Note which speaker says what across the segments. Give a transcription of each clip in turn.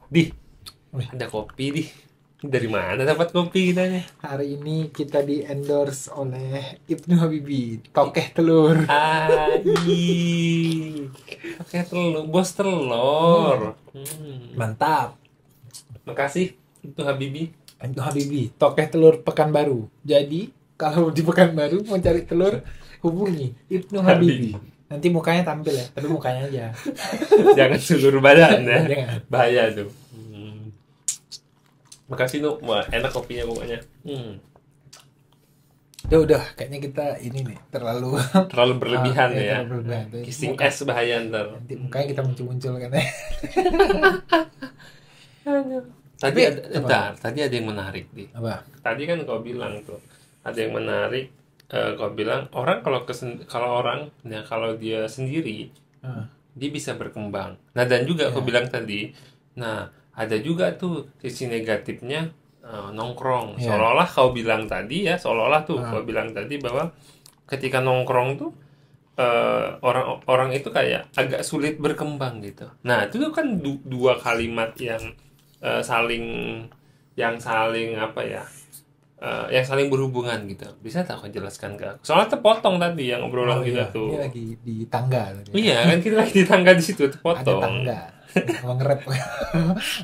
Speaker 1: Di,
Speaker 2: Wih,
Speaker 1: ada kopi di. Dari mana dapat kopi kita nih?
Speaker 2: hari ini kita di endorse oleh Ibnu Habibie, tokeh telur.
Speaker 1: Pakai telur, bos telur.
Speaker 2: Mantap.
Speaker 1: Makasih itu Habibi.
Speaker 2: Ibnu Habibie, tokeh telur Pekanbaru. Jadi kalau di Pekanbaru mau cari telur, hubungi Ibnu Habibie. Nanti mukanya tampil ya, tapi mukanya aja.
Speaker 1: Jangan seluruh badan ya.
Speaker 2: Jangan.
Speaker 1: Bahaya tuh. Makasih Nuk, wah enak kopinya pokoknya.
Speaker 2: Udah, kayaknya kita ini nih terlalu
Speaker 1: Terlalu berlebihan ya.
Speaker 2: terlalu berlebihan.
Speaker 1: Kissing
Speaker 2: Muka-
Speaker 1: es bahaya ntar.
Speaker 2: Nanti mukanya kita muncul-muncul kan ya.
Speaker 1: Tadi
Speaker 2: Tapi,
Speaker 1: ada,
Speaker 2: apa?
Speaker 1: bentar, tadi ada yang menarik di.
Speaker 2: Apa?
Speaker 1: Tadi kan kau bilang tuh ada yang menarik. Kau bilang orang kalau dia sendiri
Speaker 2: Ah,
Speaker 1: dia bisa berkembang. Nah dan juga aku
Speaker 2: Ya.
Speaker 1: bilang tadi, nah ada juga tuh sisi negatifnya nongkrong.
Speaker 2: Ya.
Speaker 1: Seolah-olah kau bilang tadi ya, seolah-olah tuh
Speaker 2: Ah.
Speaker 1: kau bilang tadi bahwa ketika nongkrong tuh orang-orang itu kayak agak sulit berkembang gitu. Nah itu tuh kan dua kalimat yang saling apa ya? Yang saling berhubungan gitu. Bisa tak kau jelaskan ke aku? Soalnya terpotong tadi yang obrolan
Speaker 2: Oh
Speaker 1: kita
Speaker 2: iya,
Speaker 1: tuh.
Speaker 2: ini lagi di tangga tadi.
Speaker 1: Iya kan kita lagi di tangga di situ
Speaker 2: Ada
Speaker 1: terpotong.
Speaker 2: tangga. Mau nge-rap.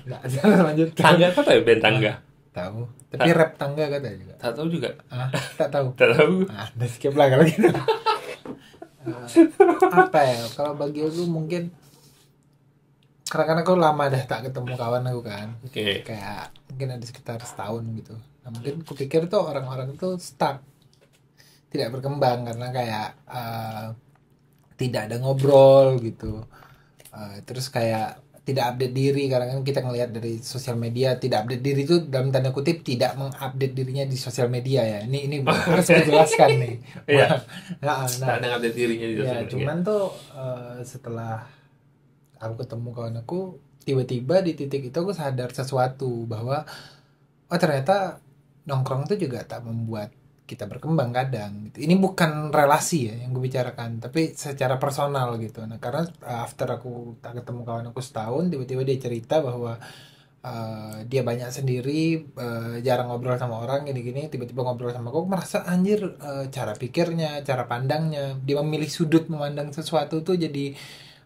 Speaker 2: Nggak, jangan lanjut.
Speaker 1: Tangga apa ya band tangga?
Speaker 2: Tahu. Tapi rap tangga kata juga.
Speaker 1: Tak tahu juga.
Speaker 2: Ah, tak tahu.
Speaker 1: Tak tahu.
Speaker 2: Ah, udah skip lah kalau gitu. Apa ya? Kalau bagi aku mungkin karena aku lama dah tak ketemu kawan aku kan.
Speaker 1: Oke.
Speaker 2: Kayak mungkin ada sekitar setahun gitu. Nah, mungkin kupikir tuh orang-orang tuh stuck, tidak berkembang karena kayak tidak ada ngobrol gitu. Terus kayak tidak update diri karena kan kita ngelihat dari sosial media. Tidak update diri itu dalam tanda kutip tidak mengupdate dirinya di sosial media ya. Ini harus menjelaskan nih.
Speaker 1: Iya.
Speaker 2: Nah,
Speaker 1: Tak ada update dirinya di
Speaker 2: ya
Speaker 1: sosial media.
Speaker 2: cuman tuh setelah aku ketemu kawan aku, tiba-tiba di titik itu aku sadar sesuatu bahwa oh ternyata nongkrong itu juga tak membuat kita berkembang kadang gitu. Ini bukan relasi ya yang gue bicarakan, tapi secara personal gitu. Nah karena after aku tak ketemu kawan aku setahun, tiba-tiba dia cerita bahwa dia banyak sendiri, jarang ngobrol sama orang gini-gini. Tiba-tiba ngobrol sama aku merasa anjir, cara pikirnya, cara pandangnya, dia memilih sudut memandang sesuatu tuh jadi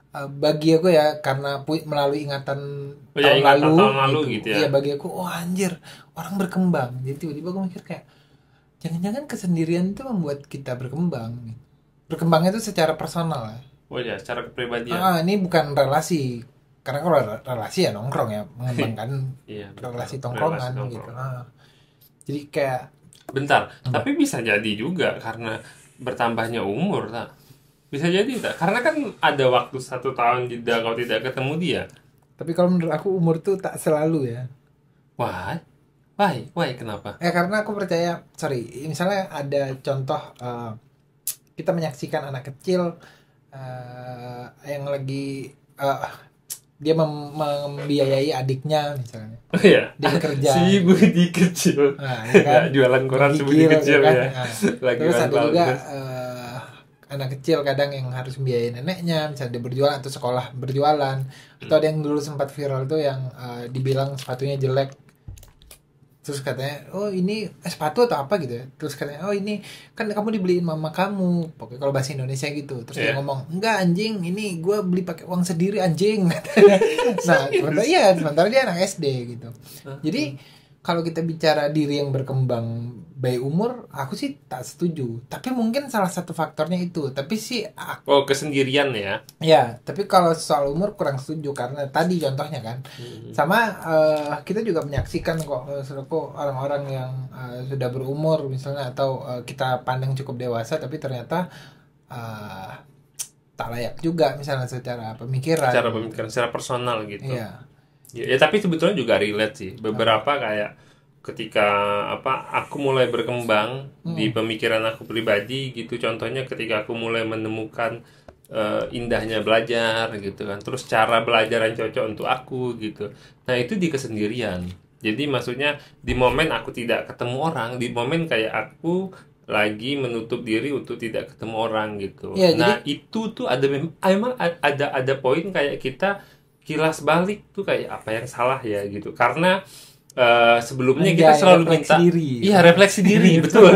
Speaker 2: bagi aku ya karena melalui ingatan
Speaker 1: Oh ya,
Speaker 2: tahun
Speaker 1: ingatan tahun lalu gitu ya.
Speaker 2: Iya bagi aku, oh anjir orang berkembang. Jadi tiba-tiba aku mikir kayak jangan-jangan kesendirian itu membuat kita berkembang. Berkembangnya itu secara personal ya.
Speaker 1: Oh ya, secara kepribadian.
Speaker 2: Ini bukan relasi. Karena kalau relasi ya nongkrong ya, mengembangkan
Speaker 1: Iya, betul.
Speaker 2: relasi tongkrongan
Speaker 1: Relasi
Speaker 2: gitu.
Speaker 1: nongkrong.
Speaker 2: Jadi kayak
Speaker 1: Bentar, tapi bisa jadi juga karena bertambahnya umur tak? Bisa jadi tak? Karena kan ada waktu 1 tahun jeda kau tidak ketemu dia.
Speaker 2: tapi kalau menurut aku umur tuh tak selalu ya.
Speaker 1: Why, kenapa?
Speaker 2: Karena aku percaya, misalnya ada contoh kita menyaksikan anak kecil yang lagi dia membiayai adiknya misalnya.
Speaker 1: Oh iya,
Speaker 2: Dia bekerja.
Speaker 1: si Budi kecil.
Speaker 2: Nah, ya kan?
Speaker 1: Ya, jualan koran si Budi
Speaker 2: Gigil,
Speaker 1: kecil
Speaker 2: kan?
Speaker 1: ya.
Speaker 2: Nah,
Speaker 1: Lagi
Speaker 2: terus
Speaker 1: jualan
Speaker 2: ada juga
Speaker 1: bagus.
Speaker 2: anak kecil kadang yang harus membiayai neneknya, misalnya dia berjualan atau sekolah berjualan. Atau ada yang dulu sempat viral tuh yang dibilang sepatunya jelek. Terus katanya, oh ini sepatu atau apa gitu ya. Terus katanya, oh ini kan kamu dibeliin mama kamu. Pokoknya kalau bahasa Indonesia gitu. Terus dia
Speaker 1: Iya.
Speaker 2: ngomong, enggak anjing, ini gue beli pakai uang sendiri anjing. Nah, sementara dia anak SD gitu. Jadi kalau kita bicara diri yang berkembang by umur, aku sih tak setuju. Tapi mungkin salah satu faktornya itu. Tapi sih
Speaker 1: Oh, kesendirian ya.
Speaker 2: ya, tapi kalau soal umur kurang setuju karena tadi contohnya kan. Sama kita juga menyaksikan kok orang-orang yang sudah berumur misalnya atau kita pandang cukup dewasa tapi ternyata tak layak juga misalnya secara pemikiran.
Speaker 1: Secara pemikiran, secara personal gitu.
Speaker 2: Iya.
Speaker 1: Ya, tapi sebetulnya juga relate sih. Beberapa kayak ketika aku mulai berkembang di pemikiran aku pribadi gitu. Contohnya ketika aku mulai menemukan indahnya belajar gitu kan. Terus cara belajar yang cocok untuk aku gitu. Nah, itu di kesendirian. Jadi maksudnya di momen aku tidak ketemu orang, di momen kayak aku lagi menutup diri untuk tidak ketemu orang gitu.
Speaker 2: Ya,
Speaker 1: nah, itu tuh ada memang ada poin kayak kita kilas balik tuh kayak apa yang salah ya gitu. Karena sebelumnya
Speaker 2: Anjay,
Speaker 1: kita selalu
Speaker 2: refleksi
Speaker 1: minta
Speaker 2: diri.
Speaker 1: iya refleksi diri betul.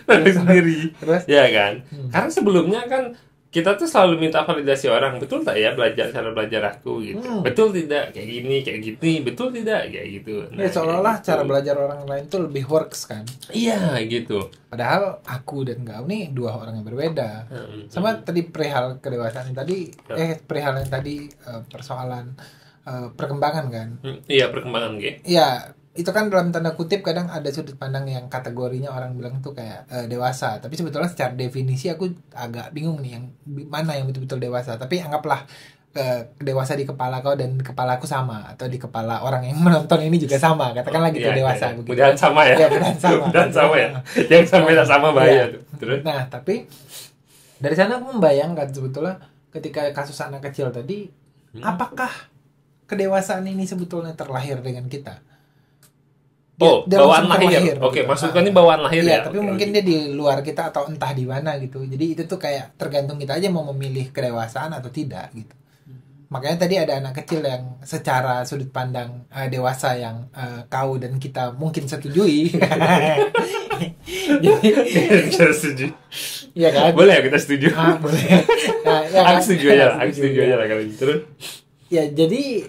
Speaker 1: Refleksi diri.
Speaker 2: Terus?
Speaker 1: Ya kan? Karena sebelumnya kan kita tuh selalu minta validasi orang, betul tak ya cara belajar aku gitu. Betul tidak kayak gini, betul tidak kayak gitu.
Speaker 2: Ya seolah-olah
Speaker 1: gitu.
Speaker 2: cara belajar orang lain tuh lebih works kan.
Speaker 1: Iya gitu.
Speaker 2: Padahal aku dan kau nih dua orang yang berbeda. Sama tadi perihal kedewasaan tadi, perihal yang tadi persoalan perkembangan kan.
Speaker 1: Iya perkembangan gitu.
Speaker 2: Iya, itu kan dalam tanda kutip kadang ada sudut pandang yang kategorinya orang bilang tuh kayak dewasa. Tapi sebetulnya secara definisi aku agak bingung nih yang mana yang betul-betul dewasa. Tapi anggaplah dewasa di kepala kau dan kepala aku sama, atau di kepala orang yang menonton ini juga sama. Katakanlah gitu dewasa.
Speaker 1: Iya.
Speaker 2: Begitu.
Speaker 1: Mudahan sama ya.
Speaker 2: Iya, mudahan sama.
Speaker 1: Mudahan sama ya. Yang sampai tak sama bahaya tuh. Terus?
Speaker 2: Nah, tapi dari sana aku membayangkan sebetulnya ketika kasus anak kecil tadi, apakah kedewasaan ini sebetulnya terlahir dengan kita? Dia
Speaker 1: bawaan
Speaker 2: langsung
Speaker 1: lahir. Oke,
Speaker 2: gitu.
Speaker 1: maksudnya ini bawaan lahir
Speaker 2: Iya,
Speaker 1: ya.
Speaker 2: tapi mungkin dia di luar kita atau entah di mana gitu. Jadi itu tuh kayak tergantung kita aja mau memilih kedewasaan atau tidak gitu. Makanya tadi ada anak kecil yang secara sudut pandang dewasa yang kau dan kita mungkin setujui. Jadi
Speaker 1: Kita setuju.
Speaker 2: iya kan?
Speaker 1: Boleh ya kita setuju.
Speaker 2: Boleh. Nah, ya kan?
Speaker 1: Aku setuju aja lah. Aku setuju aja lah kalau gitu. Terus?
Speaker 2: Ya jadi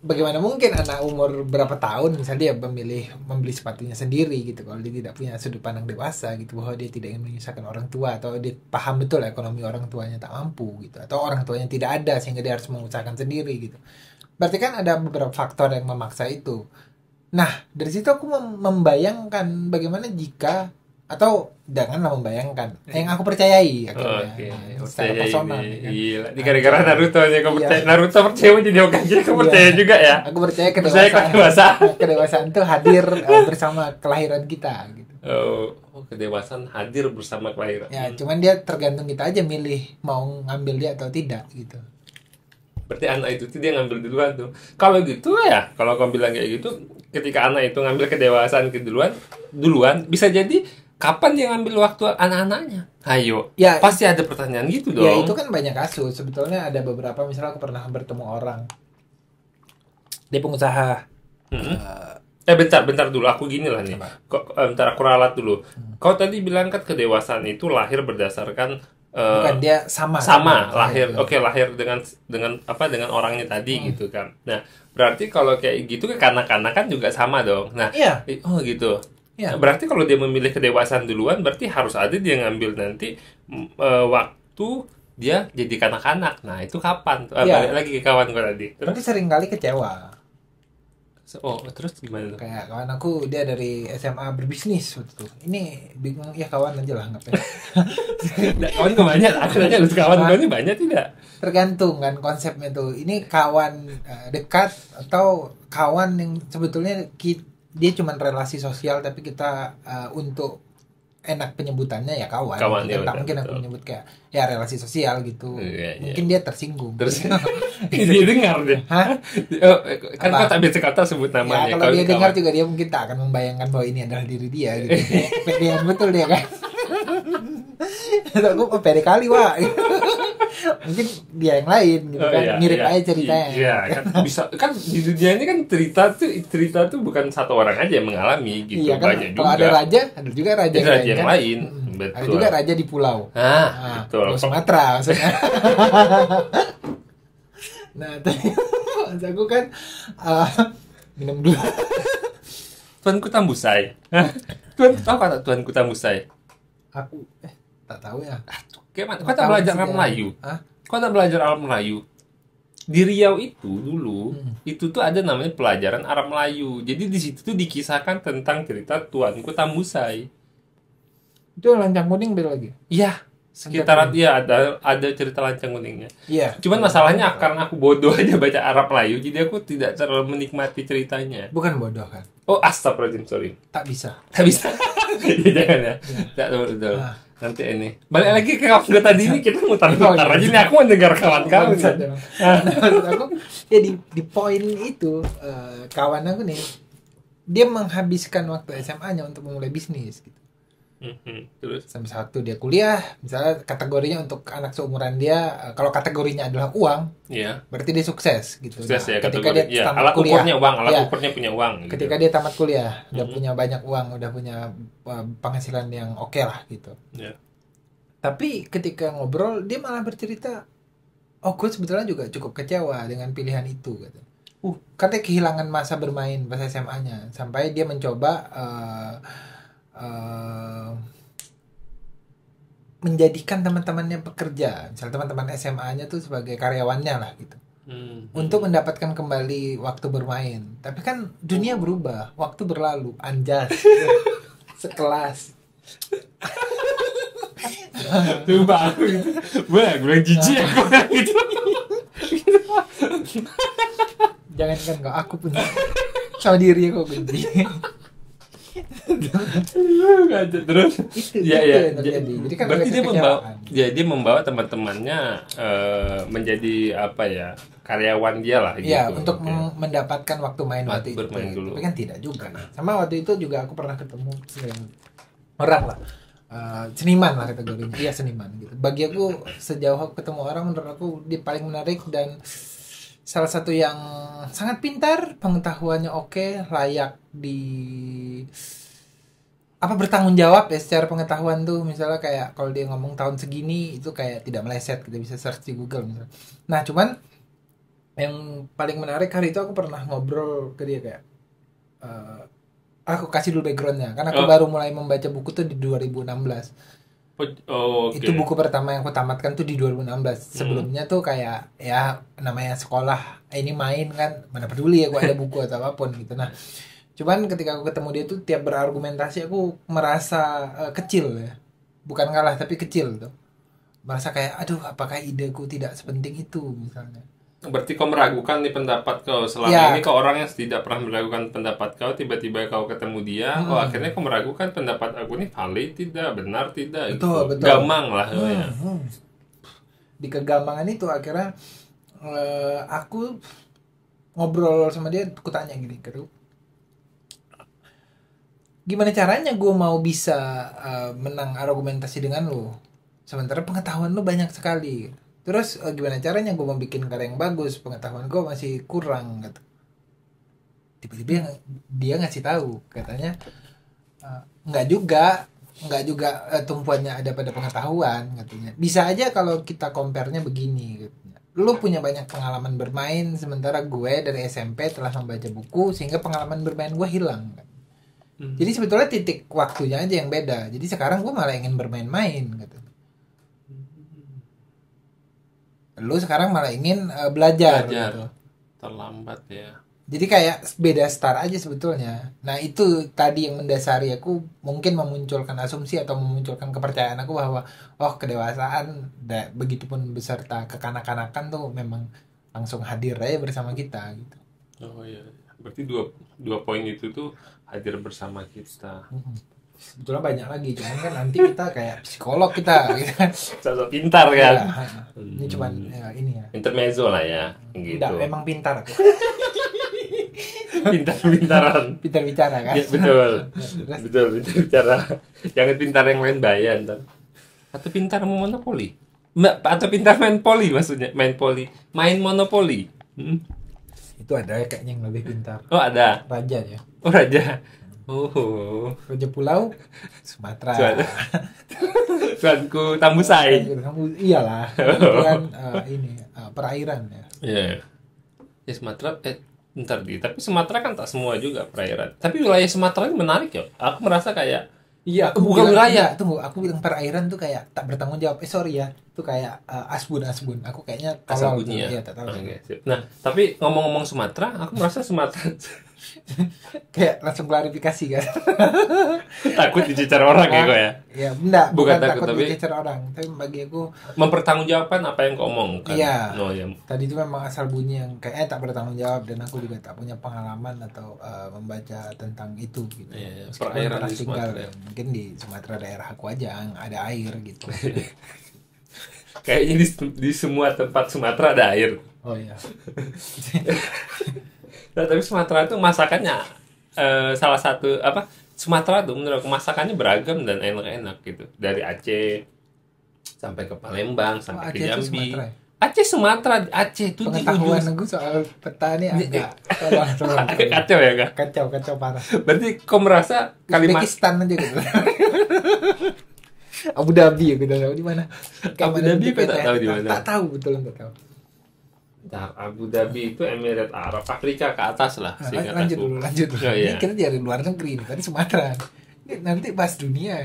Speaker 2: bagaimana mungkin anak umur berapa tahun misalnya dia membeli sepatunya sendiri gitu kalau dia tidak punya sudut pandang dewasa gitu, bahwa dia tidak ingin menyusahkan orang tua, atau dia paham betul ekonomi orang tuanya tak mampu gitu, atau orang tuanya tidak ada sehingga dia harus mengusahakan sendiri gitu. Berarti kan ada beberapa faktor yang memaksa itu. Nah dari situ aku membayangkan bagaimana jika, atau janganlah membayangkan yang aku percayai akhirnya. Secara personal kan.
Speaker 1: Gila. Di gara-gara Naruto nya kau percaya.
Speaker 2: Iya.
Speaker 1: Naruto percaya jadi Hokage, kau percaya juga ya.
Speaker 2: Aku percaya
Speaker 1: kedewasaan.
Speaker 2: kedewasaan itu hadir bersama kelahiran kita gitu.
Speaker 1: Kedewasaan hadir bersama kelahiran.
Speaker 2: Ya, cuman dia tergantung kita aja milih mau ngambil dia atau tidak gitu.
Speaker 1: Berarti anak itu tuh dia ngambil duluan tuh. Kalau gitu ya, kalau kau bilang kayak gitu, ketika anak itu ngambil kedewasaan duluan, bisa jadi kapan dia ngambil waktu anak-anaknya? Ayo,
Speaker 2: Ya,
Speaker 1: pasti ada pertanyaan gitu dong.
Speaker 2: ya itu kan banyak kasus. Sebetulnya ada beberapa, misalnya aku pernah bertemu orang, dia pengusaha.
Speaker 1: Bentar dulu, aku gini lah nih. Bentar aku ralat dulu. Kau tadi bilang kan kedewasaan itu lahir berdasarkan
Speaker 2: Bukan, dia sama
Speaker 1: lahir. Oke, lahir dengan orangnya tadi gitu kan. Nah, berarti kalau kayak gitu kan kanak-kanakan juga sama dong. Nah,
Speaker 2: Iya.
Speaker 1: Oh gitu.
Speaker 2: Iya.
Speaker 1: Berarti kalau dia memilih kedewasaan duluan, berarti harus ada dia ngambil nanti waktu dia jadi kanak-kanak. Nah, itu kapan?
Speaker 2: Iya.
Speaker 1: Balik lagi ke kawan gue tadi.
Speaker 2: Tapi sering kali kecewa.
Speaker 1: Terus gimana tuh?
Speaker 2: Kayak kawan aku, dia dari SMA berbisnis waktu itu. Ini bingung ya, kawan aja lah ngapain.
Speaker 1: Kawan gue banyak, aku nanya lu kawan gue ini banyak tidak?
Speaker 2: Tergantung kan konsepnya tuh. Ini kawan dekat atau kawan yang sebetulnya dia cuma relasi sosial, tapi kita untuk enak penyebutannya ya kawan.
Speaker 1: Kawan, ya,
Speaker 2: tak
Speaker 1: betul,
Speaker 2: mungkin aku
Speaker 1: betul.
Speaker 2: menyebut kayak ya relasi sosial gitu.
Speaker 1: Iya.
Speaker 2: Mungkin dia tersinggung.
Speaker 1: Terus dia dengar deh.
Speaker 2: Hah?
Speaker 1: Kan kau tak biasa kata sebut
Speaker 2: Ya
Speaker 1: namanya.
Speaker 2: kalau dia
Speaker 1: kawan.
Speaker 2: dengar juga dia mungkin tak akan membayangkan bahwa ini adalah diri dia gitu. Kepedean betul dia kan. Aku pede kali wah. Mungkin dia yang lain gitu kan. Mirip aja ceritanya.
Speaker 1: Iya, kan bisa kan di dunia ini kan cerita tuh bukan satu orang aja yang mengalami gitu.
Speaker 2: Iya kan,
Speaker 1: Banyak
Speaker 2: kalau
Speaker 1: juga.
Speaker 2: ada raja, ada juga raja
Speaker 1: Ada raja yang
Speaker 2: kan?
Speaker 1: lain.
Speaker 2: Ada
Speaker 1: Betul.
Speaker 2: juga raja di pulau.
Speaker 1: Betul.
Speaker 2: Pulau Sumatera maksudnya. Nah, tadi maksud aku kan minum dulu.
Speaker 1: Tuanku Tambusai. Tuan tahu kata Tuanku Tambusai?
Speaker 2: Aku tak tahu ya.
Speaker 1: Gimana? Kau tak belajar Arab Melayu?
Speaker 2: Hah?
Speaker 1: Kau tak belajar Arab Melayu? Di Riau itu dulu, itu tuh ada namanya pelajaran Arab Melayu. Jadi di situ tuh dikisahkan tentang cerita Tuanku Tambusai.
Speaker 2: Itu lancang kuning beda lagi.
Speaker 1: Iya, sekitar ya ada cerita lancang kuningnya.
Speaker 2: Iya.
Speaker 1: Cuman masalahnya karena aku bodoh aja baca Arab Melayu, jadi aku tidak terlalu menikmati ceritanya.
Speaker 2: Bukan bodoh kan?
Speaker 1: Oh, astagfirullahaladzim, sorry.
Speaker 2: Tak bisa.
Speaker 1: Tak bisa. Ya, jangan ya. Tak betul. Nanti ini. Balik lagi ke kawan gue tadi ini, kita mutar-mutar aja nih. Aku mendengar kawan kamu.
Speaker 2: Maksud aku ya di poin itu kawan aku nih, dia menghabiskan waktu SMA-nya untuk memulai bisnis gitu.
Speaker 1: Terus
Speaker 2: Sampai satu dia kuliah, misalnya kategorinya untuk anak seumuran dia, kalau kategorinya adalah uang,
Speaker 1: ya
Speaker 2: berarti dia sukses gitu.
Speaker 1: sukses
Speaker 2: Nah,
Speaker 1: ya
Speaker 2: ketika
Speaker 1: kategori.
Speaker 2: dia
Speaker 1: Ya,
Speaker 2: tamat
Speaker 1: alat
Speaker 2: kuliah,
Speaker 1: ukurnya uang, alat
Speaker 2: ya,
Speaker 1: ukurnya punya uang gitu.
Speaker 2: ketika dia tamat kuliah, udah
Speaker 1: Mhm.
Speaker 2: punya banyak uang, udah punya penghasilan yang oke lah gitu.
Speaker 1: Ya.
Speaker 2: Tapi ketika ngobrol, dia malah bercerita, oh gue sebetulnya juga cukup kecewa dengan pilihan itu gitu. Katanya kehilangan masa bermain pas SMA-nya, sampai dia mencoba menjadikan teman-temannya bekerja, misal teman-teman SMA-nya tuh sebagai karyawannya lah gitu, untuk mendapatkan kembali waktu bermain. Tapi kan dunia berubah, waktu berlalu, anjas, sekelas.
Speaker 1: Coba aku gitu. Wah, gue bilang jijik aku bilang gitu.
Speaker 2: Jangan kan kau, aku punya sama diri aku benci.
Speaker 1: Terus
Speaker 2: Itu
Speaker 1: ya
Speaker 2: itu
Speaker 1: ya.
Speaker 2: yang terjadi. Jadi kan
Speaker 1: Berarti
Speaker 2: ada
Speaker 1: dia membawa
Speaker 2: kekecewaan.
Speaker 1: ya dia membawa teman-temannya menjadi apa ya? Karyawan dia lah gitu.
Speaker 2: Ya, untuk
Speaker 1: Oke.
Speaker 2: mendapatkan waktu main waktu itu.
Speaker 1: bermain dulu.
Speaker 2: Tapi kan tidak juga. Sama waktu itu juga aku pernah ketemu orang lah. Seniman lah kategorinya. Iya, seniman gitu. Bagi aku, sejauh aku ketemu orang, menurut aku dia paling menarik dan salah satu yang sangat pintar, pengetahuannya oke, layak di bertanggung jawab ya secara pengetahuan tuh. Misalnya kayak kalau dia ngomong tahun segini itu kayak tidak meleset, kita bisa search di Google misalnya. Nah, cuman yang paling menarik hari itu aku pernah ngobrol ke dia kayak, aku kasih dulu backgroundnya, karena aku baru mulai membaca buku tuh di 2016.
Speaker 1: Oke.
Speaker 2: Itu buku pertama yang aku tamatkan tuh di 2016. Sebelumnya tuh kayak ya namanya sekolah, ini main kan, mana peduli ya gue ada buku atau apapun gitu. Nah, cuman ketika aku ketemu dia tuh tiap berargumentasi aku merasa kecil ya, bukan kalah tapi kecil tuh, merasa kayak aduh apakah ideku tidak sepenting itu misalnya.
Speaker 1: Berarti kau meragukan nih pendapat kau selama
Speaker 2: Ya.
Speaker 1: ini, kau orang yang tidak pernah meragukan pendapat kau, tiba-tiba kau ketemu dia, oh akhirnya kau meragukan pendapat aku ini valid tidak, benar tidak,
Speaker 2: Betul,
Speaker 1: gitu.
Speaker 2: betul.
Speaker 1: Gamang lah ya.
Speaker 2: Di kegamangan itu akhirnya aku ngobrol sama dia, aku tanya gini, gimana caranya gue mau bisa menang argumentasi dengan lo, sementara pengetahuan lo banyak sekali. Terus gimana caranya gue mau bikin karya yang bagus, pengetahuan gue masih kurang gitu. Tiba-tiba dia ngasih tahu, katanya nggak juga tumpuannya ada pada pengetahuan, katanya. Bisa aja kalau kita compare-nya begini, katanya. Lu punya banyak pengalaman bermain, sementara gue dari SMP telah membaca buku sehingga pengalaman bermain gue hilang. Jadi sebetulnya titik waktunya aja yang beda. Jadi sekarang gue malah ingin bermain-main, gitu. Lu sekarang malah ingin belajar. Gitu.
Speaker 1: Terlambat ya.
Speaker 2: Jadi kayak beda start aja sebetulnya. Nah itu tadi yang mendasari aku mungkin memunculkan asumsi atau memunculkan kepercayaan aku bahwa kedewasaan begitupun beserta kekanak-kanakan tuh memang langsung hadir aja bersama kita gitu.
Speaker 1: Oh iya. Berarti dua poin itu tuh hadir bersama kita.
Speaker 2: Sebetulnya banyak lagi, cuman kan nanti kita kayak psikolog kita gitu kan.
Speaker 1: Sosok pintar kan.
Speaker 2: Ya, ini cuman ini ya.
Speaker 1: Intermezzo lah ya, gitu.
Speaker 2: Enggak, memang pintar aku.
Speaker 1: Pintar-pintaran.
Speaker 2: Pintar bicara kan.
Speaker 1: Ya, betul. Betul, pintar bicara. Jangan pintar yang lain bayan. Atau pintar monopoli. Atau pintar main poli maksudnya. Main monopoli.
Speaker 2: Itu ada kayaknya yang lebih pintar.
Speaker 1: Oh ada.
Speaker 2: Raja ya.
Speaker 1: Oh raja. Oh.
Speaker 2: Raja Pulau Sumatera.
Speaker 1: Tuanku Tambusai.
Speaker 2: Iyalah. Itu kan ini perairan ya.
Speaker 1: Iya. Ya Sumatera bentar di. Tapi Sumatera kan tak semua juga perairan. Tapi wilayah Sumatera ini menarik ya. Aku merasa kayak
Speaker 2: iya,
Speaker 1: bukan wilayah.
Speaker 2: Tunggu, aku bilang perairan tuh kayak tak bertanggung jawab. Sorry ya. Itu kayak asbun. Aku kayaknya
Speaker 1: asal
Speaker 2: tolol
Speaker 1: bunyi
Speaker 2: tuh.
Speaker 1: ya.
Speaker 2: Iya, tak tahu.
Speaker 1: Oke, sip. Nah, tapi ngomong-ngomong Sumatera, aku merasa Sumatera
Speaker 2: Kayak langsung klarifikasi kan.
Speaker 1: takut dicecar orang ya kok ya.
Speaker 2: Ya, enggak, bukan
Speaker 1: Bukan takut,
Speaker 2: takut
Speaker 1: tapi
Speaker 2: dicecer orang. Tapi bagi aku
Speaker 1: mempertanggungjawabkan apa yang kau omongkan.
Speaker 2: Iya.
Speaker 1: No, ya.
Speaker 2: tadi itu memang asal bunyi yang kayaknya tak bertanggung jawab, dan aku juga tak punya pengalaman atau membaca tentang itu gitu.
Speaker 1: Iya,
Speaker 2: Meskipun
Speaker 1: perairan
Speaker 2: pernah
Speaker 1: di
Speaker 2: tinggal,
Speaker 1: Sumatera.
Speaker 2: mungkin di Sumatera daerah aku aja yang ada air gitu.
Speaker 1: Kayaknya di semua tempat Sumatera ada air.
Speaker 2: Oh iya.
Speaker 1: Nah, tapi Sumatera itu masakannya salah satu Sumatera tuh menurut aku masakannya beragam dan enak-enak gitu. Dari Aceh sampai ke Palembang sampai ke
Speaker 2: Aceh itu
Speaker 1: Jambi.
Speaker 2: Sumatera ya?
Speaker 1: Aceh tuh di
Speaker 2: Pengetahuan
Speaker 1: ujung.
Speaker 2: aku soal peta ini agak tolong.
Speaker 1: Kacau ya kak.
Speaker 2: Kacau parah.
Speaker 1: Berarti kau merasa kalimat
Speaker 2: Uzbekistan aja gitu. Abu Dhabi ya, kita tahu di mana. Kayak
Speaker 1: Abu
Speaker 2: mana
Speaker 1: Dhabi
Speaker 2: bentuk
Speaker 1: kau tak
Speaker 2: peta?
Speaker 1: tahu di mana?
Speaker 2: Tak tahu, betul tak tahu.
Speaker 1: Bentar, Abu Dhabi itu Emirat Arab, Afrika ke atas lah.
Speaker 2: Nah,
Speaker 1: seingat
Speaker 2: lanjut
Speaker 1: aku.
Speaker 2: dulu.
Speaker 1: Oh, iya.
Speaker 2: Ini kita dari luar negeri nih, tadi Sumatera. Ini nanti bahas dunia.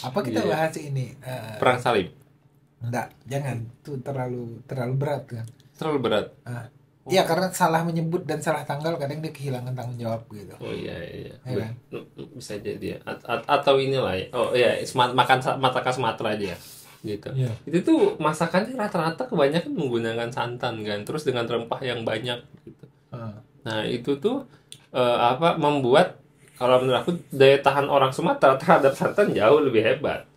Speaker 2: Apa kita
Speaker 1: Iya.
Speaker 2: bahas ini?
Speaker 1: Perang salib
Speaker 2: Enggak, jangan. Itu terlalu berat kan.
Speaker 1: terlalu berat.
Speaker 2: Iya, karena salah menyebut dan salah tanggal kadang dia kehilangan tanggung jawab gitu.
Speaker 1: Oh iya.
Speaker 2: Iya kan?
Speaker 1: Bisa jadi ya. Atau inilah ya. Oh iya, masakan Sumatera aja ya. Gitu.
Speaker 2: Iya.
Speaker 1: Itu tuh masakannya rata-rata kebanyakan menggunakan santan kan, terus dengan rempah yang banyak gitu. Nah, itu tuh membuat kalau menurut aku daya tahan orang Sumatera terhadap santan jauh lebih hebat.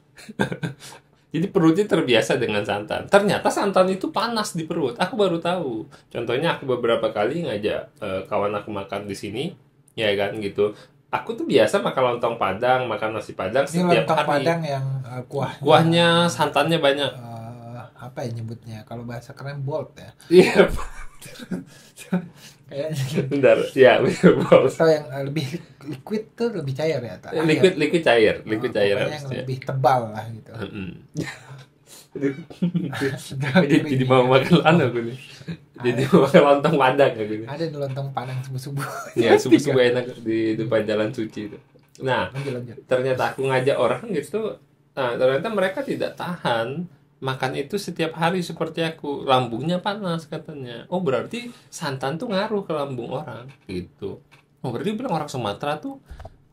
Speaker 1: Jadi perutnya terbiasa dengan santan. Ternyata santan itu panas di perut. Aku baru tahu. Contohnya aku beberapa kali ngajak kawan aku makan di sini, ya kan gitu. Aku tuh biasa makan lontong Padang, makan nasi Padang
Speaker 2: Ini
Speaker 1: setiap
Speaker 2: lontong
Speaker 1: hari.
Speaker 2: Padang yang
Speaker 1: Kuahnya, santannya banyak.
Speaker 2: apa ya nyebutnya? Kalau bahasa keren bold ya.
Speaker 1: Iya,
Speaker 2: Kayaknya
Speaker 1: bentar. Ya, betul.
Speaker 2: atau yang lebih liquid tuh lebih cair ya, tak?
Speaker 1: Liquid cair
Speaker 2: Pokoknya yang
Speaker 1: harusnya.
Speaker 2: lebih tebal lah gitu.
Speaker 1: Jadi mau makan anu aku nih. Jadi mau makan lontong Padang aku nih.
Speaker 2: Ada di lontong Padang subuh-subuh.
Speaker 1: Ya, subuh-subuh enak di depan jalan suci itu. Nah,
Speaker 2: Lanjut.
Speaker 1: ternyata aku ngajak orang gitu, nah, ternyata mereka tidak tahan makan itu setiap hari seperti aku. Lambungnya panas katanya. Oh, berarti santan tuh ngaruh ke lambung orang gitu. Oh, berarti bilang orang Sumatera tuh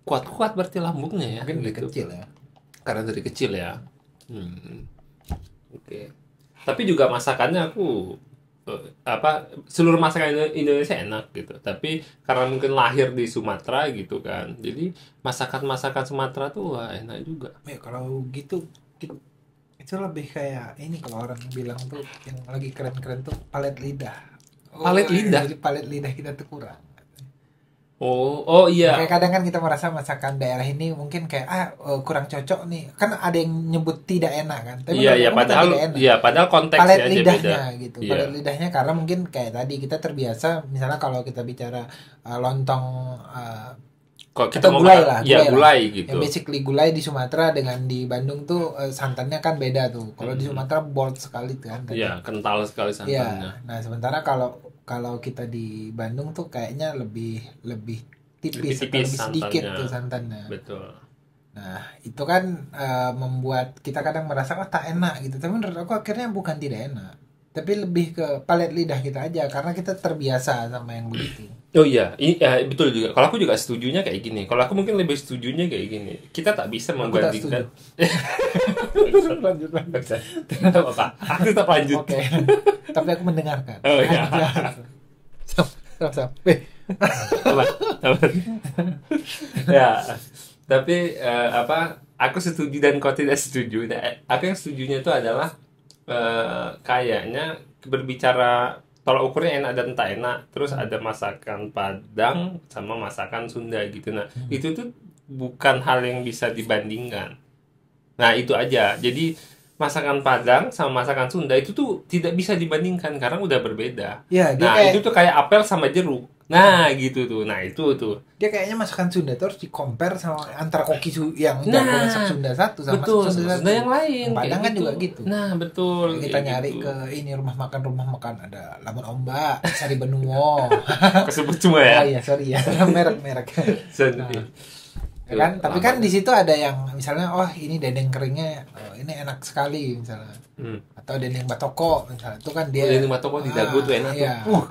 Speaker 1: kuat-kuat berarti lambungnya ya.
Speaker 2: Mungkin dari
Speaker 1: gitu.
Speaker 2: kecil ya.
Speaker 1: Karena dari kecil ya. Oke. Tapi juga masakannya aku seluruh masakan Indonesia enak gitu. Tapi karena mungkin lahir di Sumatera gitu kan. Jadi masakan-masakan Sumatera tuh wah enak juga.
Speaker 2: Ya kalau gitu itu lebih kayak ini kalau orang bilang tuh yang lagi keren-keren tuh palet lidah.
Speaker 1: Palet lidah?
Speaker 2: Jadi palet lidah kita tuh kurang.
Speaker 1: Oh iya.
Speaker 2: Kayak kadang kan kita merasa masakan daerah ini mungkin kayak kurang cocok nih. Kan ada yang nyebut tidak enak kan. Tapi
Speaker 1: Iya,
Speaker 2: menurut aku tidak enak.
Speaker 1: padahal konteksnya
Speaker 2: Palet
Speaker 1: aja
Speaker 2: lidahnya
Speaker 1: beda.
Speaker 2: gitu.
Speaker 1: Iya.
Speaker 2: Palet lidahnya karena mungkin kayak tadi kita terbiasa misalnya kalau kita bicara lontong
Speaker 1: Kok
Speaker 2: atau
Speaker 1: mau
Speaker 2: gulai
Speaker 1: makan-
Speaker 2: lah,
Speaker 1: Iya, gulai gitu.
Speaker 2: Yang basically gulai di Sumatera dengan di Bandung tuh santannya kan beda tuh. Kalau di Sumatera bold sekali kan.
Speaker 1: Iya, kental sekali santannya.
Speaker 2: Iya. Nah, sementara kalau kita di Bandung tuh kayaknya lebih tipis atau lebih sedikit
Speaker 1: santannya.
Speaker 2: tuh santannya.
Speaker 1: Betul.
Speaker 2: Nah, itu kan membuat kita kadang merasa tak enak gitu. Tapi menurut aku akhirnya bukan tidak enak. Tapi lebih ke palet lidah kita aja karena kita terbiasa sama yang begitu.
Speaker 1: Oh iya, betul juga. Kalau aku juga setujunya kayak gini. Kalau aku mungkin lebih setujunya kayak gini. Kita tak bisa
Speaker 2: Aku tak
Speaker 1: membandingkan.
Speaker 2: lanjut.
Speaker 1: Tidak apa? Aku tetap lanjut.
Speaker 2: Oke. Tapi aku mendengarkan.
Speaker 1: Oh iya.
Speaker 2: Stop.
Speaker 1: Apa? Ya, tapi aku setuju dan kau tidak setuju. Nah, aku yang setujunya itu adalah kayaknya berbicara tolak ukurnya enak dan tak enak. Terus ada masakan Padang sama masakan Sunda gitu. Nah, itu tuh bukan hal yang bisa dibandingkan. Nah, itu aja. Jadi masakan Padang sama masakan Sunda itu tuh tidak bisa dibandingkan karena udah berbeda.
Speaker 2: Ya, dia
Speaker 1: Nah,
Speaker 2: kayak
Speaker 1: itu tuh kayak apel sama jeruk. Nah, gitu tuh. Nah, itu tuh.
Speaker 2: dia kayaknya masakan Sunda tuh harus di-compare sama antara koki yang
Speaker 1: Nah,
Speaker 2: masak Sunda satu sama
Speaker 1: betul,
Speaker 2: masak Sunda
Speaker 1: sama Sunda
Speaker 2: satu.
Speaker 1: yang lain.
Speaker 2: Padang
Speaker 1: kayak
Speaker 2: kan juga gitu.
Speaker 1: Nah, betul.
Speaker 2: Kita
Speaker 1: kayak
Speaker 2: nyari
Speaker 1: gitu.
Speaker 2: ke ini rumah makan ada Lamun Ombak, Sari Benua.
Speaker 1: Kesebut semua ya.
Speaker 2: Oh iya, sorry ya. Merek.
Speaker 1: Sendiri.
Speaker 2: Ya kan? Tapi kan di situ ada yang misalnya ini dendeng keringnya ini enak sekali misalnya. Atau dendeng batoko misalnya. Itu kan dia
Speaker 1: Dendeng batoko di dagu tuh enak
Speaker 2: iya.
Speaker 1: tuh.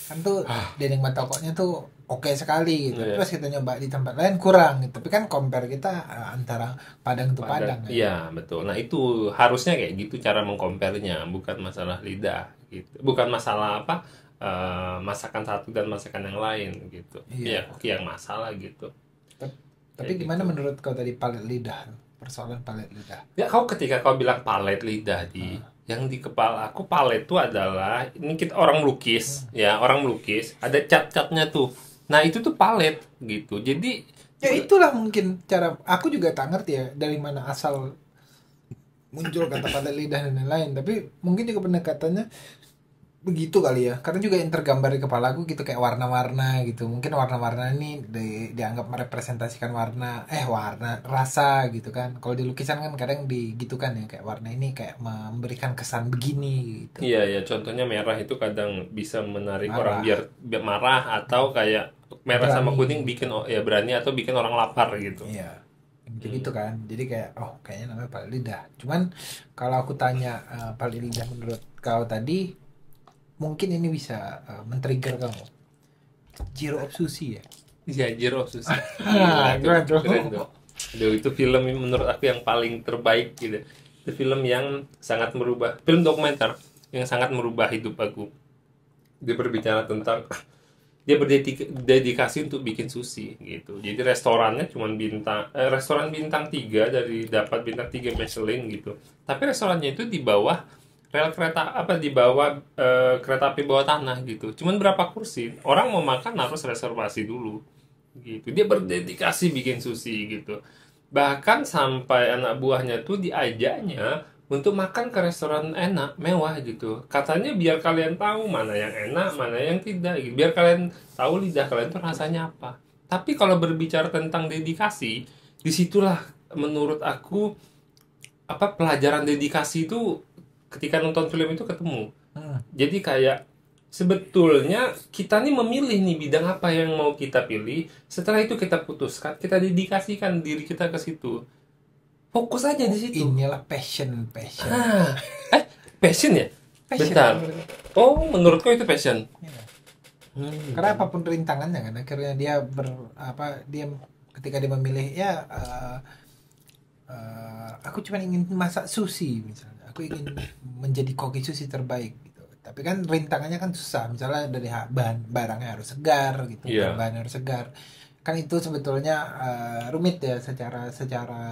Speaker 2: Kan tuh dendeng batokonya tuh oke sekali gitu.
Speaker 1: Iya.
Speaker 2: Terus kita nyoba di tempat lain kurang gitu. Tapi kan compare kita antara Padang tuh Padang.
Speaker 1: Iya, betul. Nah, itu harusnya kayak gitu cara mengkomparnya, bukan masalah lidah gitu. Bukan masalah masakan satu dan masakan yang lain gitu.
Speaker 2: Iya.
Speaker 1: Ya, yang masalah gitu.
Speaker 2: Tapi
Speaker 1: Kayak
Speaker 2: gimana
Speaker 1: gitu.
Speaker 2: menurut kau tadi palet lidah? Persoalan palet lidah.
Speaker 1: Ya, ketika kau bilang palet lidah yang di kepala aku palet itu adalah ini kita orang melukis, ya, orang melukis, ada cat-catnya tuh. Nah, itu tuh palet gitu. Jadi
Speaker 2: Ya itulah mungkin cara, aku juga tak ngerti ya dari mana asal muncul kata palet lidah dan lain-lain, tapi mungkin juga pendekatannya begitu kali ya, karena juga yang tergambar di kepala aku gitu kayak warna-warna gitu, mungkin warna-warna ini dianggap merepresentasikan warna rasa gitu kan. Kalau di lukisan kan kadang digitukan ya, kayak warna ini kayak memberikan kesan begini gitu.
Speaker 1: Iya ya, contohnya merah itu kadang bisa menarik orang
Speaker 2: Marah,
Speaker 1: biar marah, atau kayak merah sama
Speaker 2: berani
Speaker 1: kuning bikin
Speaker 2: gitu.
Speaker 1: ya berani, atau bikin orang lapar gitu.
Speaker 2: Iya,
Speaker 1: Hmm.
Speaker 2: gitu kan. Jadi kayak oh kayaknya namanya palet lidah. Cuman kalau aku tanya palet lidah menurut kau tadi, mungkin ini bisa men-trigger kamu. Zero of Sushi ya.
Speaker 1: Iya, Jiro Susi. Gila tuh,
Speaker 2: Gimana tuh?
Speaker 1: keren tuh. Aduh, itu film yang menurut aku yang paling terbaik gitu. Itu film yang sangat merubah, film dokumenter yang sangat merubah hidup aku. Dia berbicara tentang dia berdedikasi untuk bikin sushi gitu. Jadi restorannya cuman restoran bintang 3, dari dapat bintang 3 Michelin gitu. Tapi restorannya itu di bawah rel kereta, apa, di bawah kereta api bawah tanah gitu. Cuman berapa kursi. Orang mau makan harus reservasi dulu gitu. Dia berdedikasi bikin sushi gitu. Bahkan sampai anak buahnya tuh diajaknya untuk makan ke restoran enak, mewah gitu. Katanya biar kalian tahu mana yang enak, mana yang tidak gitu. Biar kalian tahu lidah kalian tuh rasanya apa. Tapi kalau berbicara tentang dedikasi, disitulah menurut aku apa pelajaran dedikasi itu ketika nonton film itu ketemu.
Speaker 2: Hmm.
Speaker 1: Jadi kayak sebetulnya kita nih memilih nih bidang apa yang mau kita pilih. Setelah itu kita putuskan, kita dedikasikan diri kita ke situ. Fokus aja di
Speaker 2: Oh,
Speaker 1: situ.
Speaker 2: inilah passion.
Speaker 1: Ah, passion ya?
Speaker 2: Passion.
Speaker 1: Bentar. Oh, menurutku itu passion.
Speaker 2: Iya.
Speaker 1: Hmm.
Speaker 2: Karena apapun rintangannya kan, akhirnya dia dia ketika dia memilih ya aku cuma ingin masak sushi misalnya, aku ingin menjadi koki sushi terbaik gitu. Tapi kan rintangannya kan susah, misalnya dari bahan barangnya harus segar gitu,
Speaker 1: Iya.
Speaker 2: bahan harus segar. Kan itu sebetulnya rumit ya secara secara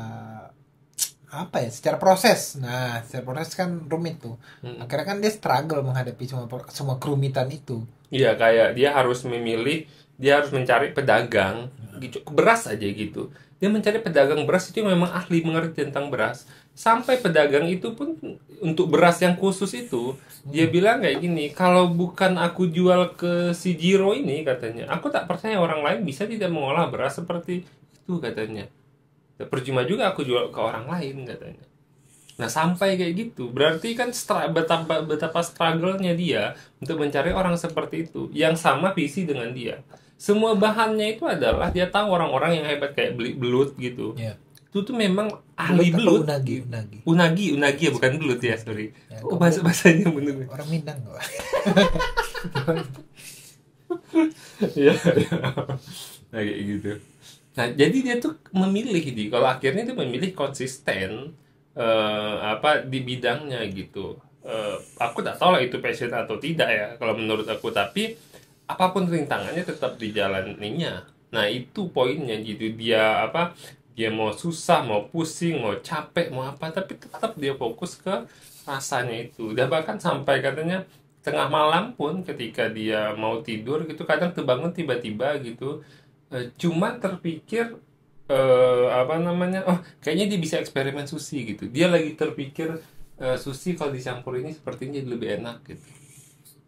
Speaker 2: apa ya, secara proses. Nah, secara proses kan rumit tuh.
Speaker 1: Hmm.
Speaker 2: Akhirnya kan dia struggle menghadapi semua kerumitan itu.
Speaker 1: Iya, kayak dia harus memilih, dia harus mencari pedagang gitu, beras aja gitu. Dia mencari pedagang beras itu yang memang ahli mengerti tentang beras. Sampai pedagang itu pun untuk beras yang khusus itu, dia bilang kayak gini, kalau bukan aku jual ke si Jiro ini katanya, aku tak percaya orang lain bisa tidak mengolah beras seperti itu katanya. Percuma juga aku jual ke orang lain katanya. Nah, sampai kayak gitu, berarti kan betapa struggle-nya dia untuk mencari orang seperti itu, yang sama visi dengan dia. Semua bahannya itu adalah dia tahu orang-orang yang hebat kayak beli belut gitu.
Speaker 2: Ya.
Speaker 1: Itu tuh memang
Speaker 2: Belut
Speaker 1: ahli
Speaker 2: atau
Speaker 1: belut.
Speaker 2: unagi,
Speaker 1: Gitu.
Speaker 2: unagi.
Speaker 1: Unagi ya, bukan belut ya, sorry.
Speaker 2: Ya,
Speaker 1: Oh,
Speaker 2: kamu
Speaker 1: bahasa-bahasanya bener.
Speaker 2: orang Minang kok.
Speaker 1: Iya. Nah, kayak gitu. Nah, jadi dia tuh memilih di kalau akhirnya dia memilih konsisten apa di bidangnya gitu. Aku tak tahu lah itu passion atau tidak ya kalau menurut aku, tapi apapun rintangannya tetap dijalaninya. Nah, itu poinnya gitu. Dia apa? Dia mau susah, mau pusing, mau capek, mau apa, tapi tetap dia fokus ke rasanya itu. Dan bahkan sampai katanya tengah malam pun ketika dia mau tidur gitu kadang terbangun tiba-tiba gitu, cuma terpikir apa namanya, oh kayaknya dia bisa eksperimen sushi gitu, dia lagi terpikir sushi kalau dicampur ini sepertinya jadi lebih enak gitu,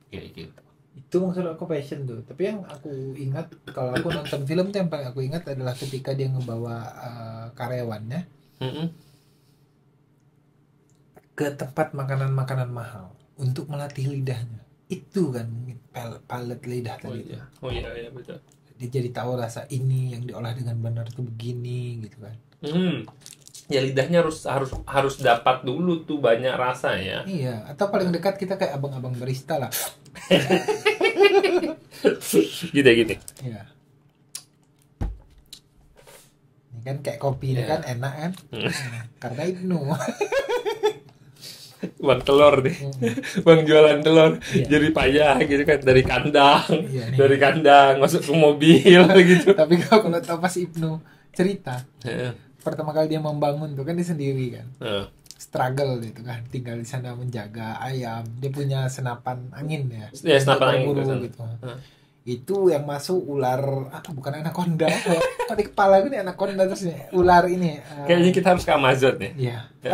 Speaker 1: kayak gitu.
Speaker 2: Itu maksud aku passion tuh. Tapi yang aku ingat kalau aku nonton film tuh yang paling aku ingat adalah ketika dia ngebawa karyawannya
Speaker 1: Mm-mm.
Speaker 2: ke tempat makanan-makanan mahal untuk melatih lidahnya. Itu kan palet lidah
Speaker 1: Oh
Speaker 2: tadi itu.
Speaker 1: iya, oh iya, iya betul.
Speaker 2: Dia jadi tahu rasa ini yang diolah dengan benar tuh begini gitu kan.
Speaker 1: Ya lidahnya harus dapat dulu tuh banyak rasa ya.
Speaker 2: Iya, atau paling dekat kita kayak abang-abang barista lah.
Speaker 1: Gitu gitu.
Speaker 2: Iya. Ini kan kayak kopi ini
Speaker 1: Iya.
Speaker 2: kan enak kan? Karena Ibnu.
Speaker 1: Bang telur deh,
Speaker 2: Hmm.
Speaker 1: bang jualan telur,
Speaker 2: Iya.
Speaker 1: jadi payah gitu kan, dari kandang,
Speaker 2: Iya, nih.
Speaker 1: dari kandang masuk ke mobil gitu.
Speaker 2: Tapi kalau tahu pas Ibnu cerita,
Speaker 1: Heeh.
Speaker 2: pertama kali dia membangun tuh kan dia sendiri kan.
Speaker 1: Heeh.
Speaker 2: Struggle gitu kan, tinggal di sana menjaga ayam. Dia punya senapan angin ya.
Speaker 1: Ya, senapan
Speaker 2: untuk
Speaker 1: angin
Speaker 2: berburu
Speaker 1: ke sana.
Speaker 2: gitu.
Speaker 1: Heeh.
Speaker 2: Itu yang masuk ular apa, bukan anaconda. Kok di kepala gue nih anaconda terus nih. Ular ini.
Speaker 1: Kayaknya kita harus ke Amazon nih.
Speaker 2: Iya.
Speaker 1: Ke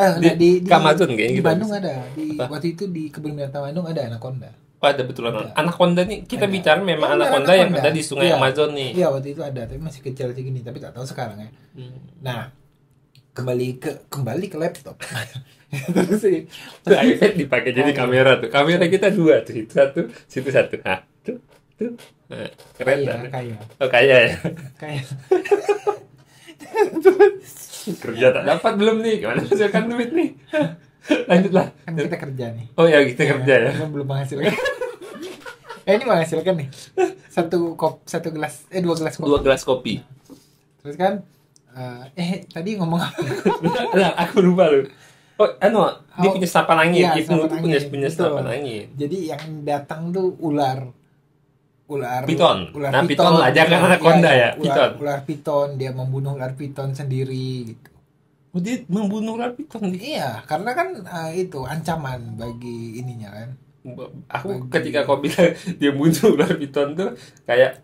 Speaker 1: Amazon kayaknya
Speaker 2: di
Speaker 1: kita
Speaker 2: Bandung
Speaker 1: bisa.
Speaker 2: ada. Di
Speaker 1: Apa?
Speaker 2: waktu itu di kebun binatang Bandung ada anaconda.
Speaker 1: Oh, ada betulan.
Speaker 2: Ada.
Speaker 1: Anaconda nih kita
Speaker 2: Ada.
Speaker 1: bicara memang
Speaker 2: Iya, benar,
Speaker 1: anaconda yang ada di sungai
Speaker 2: Iya.
Speaker 1: Amazon nih.
Speaker 2: Iya, waktu itu ada, tapi masih kecil segini, tapi tak tahu sekarang ya. Nah, kembali ke laptop. Terus sih.
Speaker 1: Tuh iPad dipakai jadi kamera tuh. Kamera kita dua tuh, itu satu, situ satu. Nah, tuh. Nah, keren kan?
Speaker 2: Kaya.
Speaker 1: Oh, kaya ya.
Speaker 2: Kayak
Speaker 1: Kerja tak dapat belum nih? Gimana hasilkan duit nih? Lanjutlah.
Speaker 2: kan kita kerja nih.
Speaker 1: Oh ya, kita kerja ya.
Speaker 2: Kan belum menghasilkan. Ini menghasilkan nih. Dua gelas kopi.
Speaker 1: 2 gelas kopi.
Speaker 2: Terus kan tadi ngomong apa?
Speaker 1: Lah, aku lupa lu. Oh, dia punya senapan angin.
Speaker 2: Iya,
Speaker 1: Ibnu tuh
Speaker 2: senapan
Speaker 1: punya
Speaker 2: angin.
Speaker 1: punya
Speaker 2: Betul.
Speaker 1: senapan angin.
Speaker 2: Jadi yang datang tuh ular
Speaker 1: Piton.
Speaker 2: ular
Speaker 1: Nah, piton lah, jangan anaconda ya, piton.
Speaker 2: ular piton, dia membunuh ular piton sendiri gitu.
Speaker 1: Oh, dia membunuh ular piton nih.
Speaker 2: Iya, karena kan itu ancaman bagi ininya kan.
Speaker 1: Aku ketika kau bilang dia bunuh ular piton tuh kayak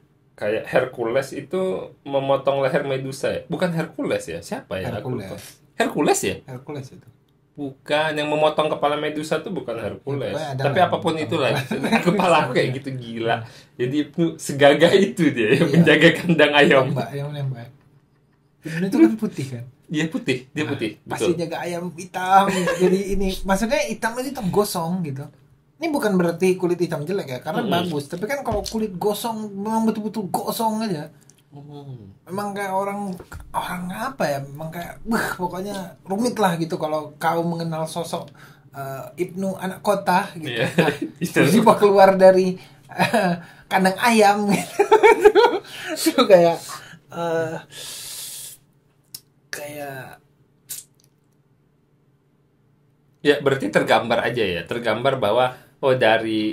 Speaker 1: Hercules itu memotong leher Medusa ya? Bukan Hercules ya? Siapa ya? Aku lupa. Hercules ya?
Speaker 2: Hercules itu.
Speaker 1: Bukan, yang memotong kepala Medusa tuh bukan Hercules.
Speaker 2: Ya, ada
Speaker 1: tapi
Speaker 2: lah.
Speaker 1: apapun itulah. Kepala aku kayak gitu gila. Jadi itu segagah itu dia yang menjaga kandang ayam.
Speaker 2: Yang nembak. Itu kan putih kan.
Speaker 1: Dia putih, betul.
Speaker 2: Pasti jaga ayam hitam. Jadi ini maksudnya hitam itu hitam gosong gitu. Ini bukan berarti kulit hitam jelek ya, karena bagus. Tapi kan kalau kulit gosong memang betul-betul gosong aja. Memang kayak orang apa ya? Memang kayak pokoknya rumit lah gitu kalau kau mengenal sosok Ibnu anak kota gitu.
Speaker 1: Iya.
Speaker 2: Nah, tiba keluar dari kandang ayam gitu. Itu kayak
Speaker 1: Ya, berarti tergambar aja ya. Tergambar bahwa dari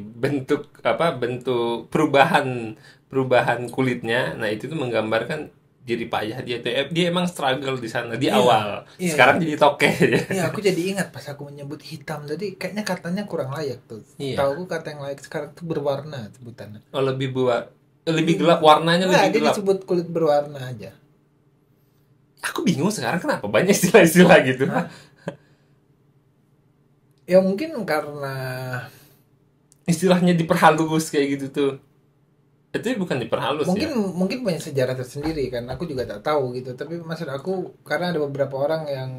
Speaker 1: bentuk perubahan kulitnya. Nah, itu tuh menggambarkan jadi payah dia emang struggle di sana di awal.
Speaker 2: Iya.
Speaker 1: Sekarang jadi toke ya.
Speaker 2: Iya, aku jadi ingat pas aku menyebut hitam tadi, kayaknya katanya kurang layak tuh.
Speaker 1: Iya.
Speaker 2: Tahu aku kata yang layak sekarang tuh berwarna sebutannya.
Speaker 1: Oh, lebih gelap warnanya,
Speaker 2: Nah,
Speaker 1: lebih
Speaker 2: dia
Speaker 1: gelap.
Speaker 2: disebut kulit berwarna aja.
Speaker 1: Aku bingung sekarang kenapa banyak istilah-istilah gitu.
Speaker 2: Ya mungkin karena
Speaker 1: Istilahnya diperhalus kayak gitu tuh. Itu bukan diperhalus ya.
Speaker 2: mungkin punya sejarah tersendiri kan. Aku juga tak tahu gitu. Tapi maksud aku karena ada beberapa orang yang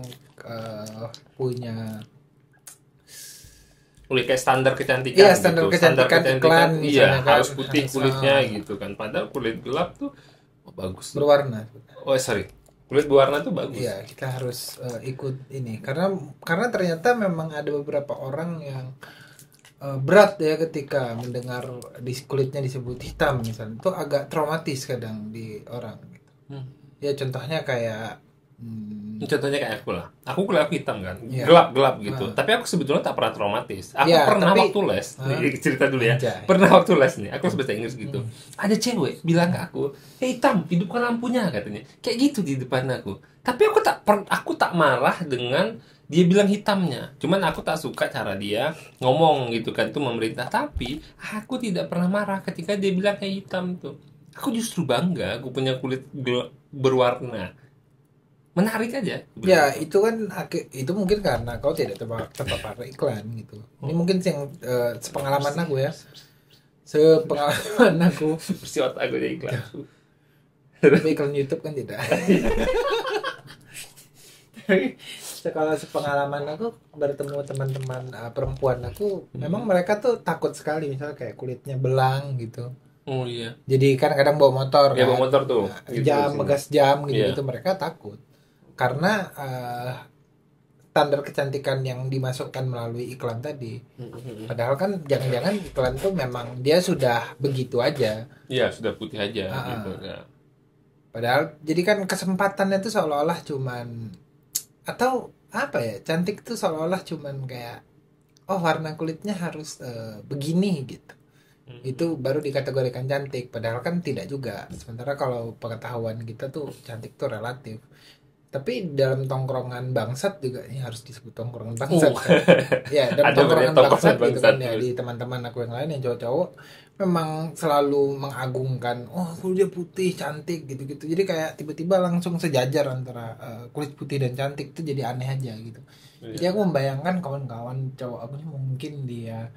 Speaker 2: punya
Speaker 1: Kayak standar kecantikan
Speaker 2: Iya, standar
Speaker 1: gitu.
Speaker 2: kecantikan iklan
Speaker 1: iya,
Speaker 2: misalnya kan.
Speaker 1: harus putih kulitnya
Speaker 2: Ah.
Speaker 1: gitu kan. Padahal kulit gelap tuh bagus.
Speaker 2: berwarna.
Speaker 1: Oh, sorry. Kulit berwarna tuh bagus.
Speaker 2: Iya, kita harus ikut ini karena ternyata memang ada beberapa orang yang berat ya ketika mendengar di kulitnya disebut hitam misalnya, itu agak traumatis kadang di orang gitu. Ya contohnya kayak
Speaker 1: Contohnya kayak aku lah. Aku kulit aku hitam kan.
Speaker 2: Iya.
Speaker 1: Gelap-gelap gitu. Tapi aku sebetulnya tak pernah traumatis. Aku
Speaker 2: Iya,
Speaker 1: pernah
Speaker 2: tapi-
Speaker 1: waktu les. Nih, cerita dulu ya.
Speaker 2: Anjay.
Speaker 1: Pernah waktu les nih. Aku les bahasa Inggris gitu. Ada cewek bilang ke aku, "Hey, hitam, hidupkan lampunya," katanya. Kayak gitu di depan aku. Tapi aku tak marah dengan dia bilang hitamnya. Cuman aku tak suka cara dia ngomong gitu kan, tuh memerintah. Tapi aku tidak pernah marah ketika dia bilang kayak hitam tuh. Aku justru bangga aku punya kulit berwarna. Menarik aja.
Speaker 2: ya itu kan itu mungkin karena kau tidak terpapar iklan gitu. Ini mungkin yang sepengalaman aku ya. Sepengalaman aku.
Speaker 1: Bersih otak aku jadi iklan.
Speaker 2: Tapi iklan YouTube kan tidak. Tapi kalau sepengalaman aku bertemu teman-teman perempuan aku, memang mereka tuh takut sekali misalnya kayak kulitnya belang gitu.
Speaker 1: Oh iya.
Speaker 2: Jadi kadang-kadang bawa motor
Speaker 1: Ya,
Speaker 2: kan.
Speaker 1: bawa motor tuh. Gitu,
Speaker 2: Jam,
Speaker 1: sini.
Speaker 2: ngegas jam gitu,
Speaker 1: Iya.
Speaker 2: gitu mereka takut. Karena standar kecantikan yang dimasukkan melalui iklan tadi. Padahal kan jangan-jangan iklan tuh memang dia sudah begitu aja.
Speaker 1: Iya, sudah putih aja gitu. Ya.
Speaker 2: Padahal jadi kan kesempatannya tuh seolah-olah cuman, atau apa ya, cantik tuh seolah-olah cuman kayak warna kulitnya harus begini gitu. Itu baru dikategorikan cantik, padahal kan tidak juga. Sementara kalau pengetahuan kita tuh cantik tuh relatif. Tapi dalam tongkrongan bangsat juga ini harus disebut tongkrongan bangsat
Speaker 1: Oh.
Speaker 2: kan? Ya, dalam
Speaker 1: Ada
Speaker 2: tongkrongan
Speaker 1: tongkrongan
Speaker 2: bangsat gitu
Speaker 1: bangsat,
Speaker 2: kan ya,
Speaker 1: betul.
Speaker 2: di teman-teman aku yang lain yang cowok-cowok memang selalu mengagungkan, oh kulit putih cantik gitu-gitu. Jadi kayak tiba-tiba langsung sejajar antara kulit putih dan cantik itu jadi aneh aja gitu. Jadi
Speaker 1: Iya.
Speaker 2: aku membayangkan kawan-kawan cowok aku ini mungkin dia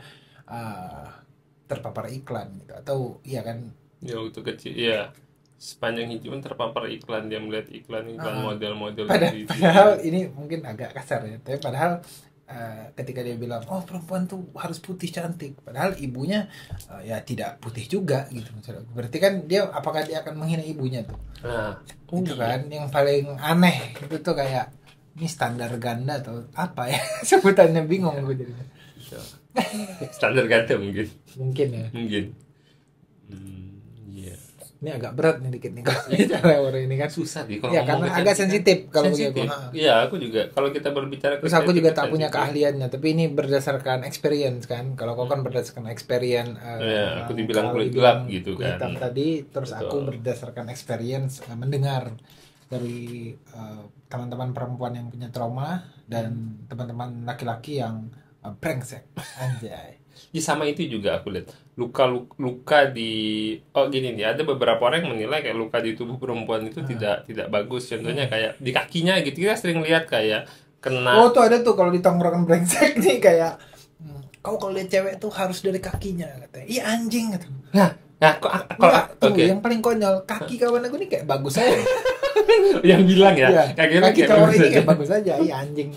Speaker 2: terpapar iklan gitu, atau iya kan.
Speaker 1: Ya waktu kecil, iya. Sepanjang hidup terpapar iklan, dia melihat iklan-iklan
Speaker 2: Ah.
Speaker 1: model-model di
Speaker 2: Padahal ini mungkin agak kasar ya, tapi padahal ketika dia bilang, oh perempuan tuh harus putih cantik, padahal ibunya ya tidak putih juga gitu. Maksud aku. Berarti kan dia, apakah dia akan menghina ibunya tuh?
Speaker 1: Nah,
Speaker 2: Itu kan yang paling aneh itu tuh, kayak ini standar ganda atau apa ya sebutannya, bingung gue jadinya.
Speaker 1: standar ganda mungkin.
Speaker 2: Mungkin ya.
Speaker 1: Mungkin. Iya.
Speaker 2: Ini agak berat nih dikit nih kalau bicara orang ini kan.
Speaker 1: Susah sih kalau
Speaker 2: Ya
Speaker 1: ngomong
Speaker 2: karena agak
Speaker 1: kecantikan.
Speaker 2: sensitif kalau bagi
Speaker 1: Sensitif.
Speaker 2: aku.
Speaker 1: Iya, aku juga. Kalau kita berbicara
Speaker 2: Terus aku juga tak punya
Speaker 1: kecantikan,
Speaker 2: keahliannya, tapi ini berdasarkan experience kan. Kalau kau kan berdasarkan experience.
Speaker 1: Ya, aku dibilang
Speaker 2: kalau
Speaker 1: kulit
Speaker 2: dibilang
Speaker 1: gelap gitu
Speaker 2: kulit
Speaker 1: kan.
Speaker 2: hitam tadi, terus
Speaker 1: Betul.
Speaker 2: aku berdasarkan experience mendengar dari teman-teman perempuan yang punya trauma dan teman-teman laki-laki yang brengsek, anjay.
Speaker 1: Ya, sama itu juga aku lihat luka di gini nih, ada beberapa orang yang menilai kayak luka di tubuh perempuan itu tidak bagus. Contohnya kayak di kakinya gitu, kita sering lihat kayak kena.
Speaker 2: Oh tuh ada tuh kalau di tongkrongan brengsek nih kayak, kau kalau lihat cewek tuh harus dari kakinya katanya. Iya anjing gitu.
Speaker 1: Nah, kalau
Speaker 2: Enggak, tunggu,
Speaker 1: oke.
Speaker 2: yang paling konyol, kaki kawan aku nih kayak bagus aja.
Speaker 1: Yang bilang ya,
Speaker 2: Iya,
Speaker 1: kayak
Speaker 2: kaki
Speaker 1: kayak
Speaker 2: cowok
Speaker 1: bagus
Speaker 2: ini
Speaker 1: aja.
Speaker 2: kayak bagus aja, iya anjing.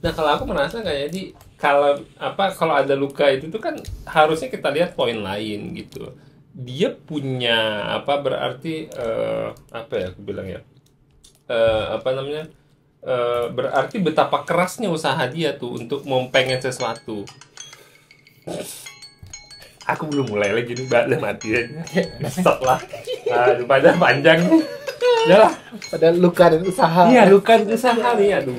Speaker 1: Nah, kalau aku merasa kayak kalau ada luka itu tuh kan harusnya kita lihat poin lain gitu. Dia punya berarti apa ya aku bilang ya? Berarti betapa kerasnya usaha dia tuh untuk mempengen sesuatu. Aku belum mulai lagi nih, Mbak, udah mati ya. Stop lah. Aduh, padahal panjang. Udah lah.
Speaker 2: Padahal luka dan usaha.
Speaker 1: Iya, luka usaha nih, aduh.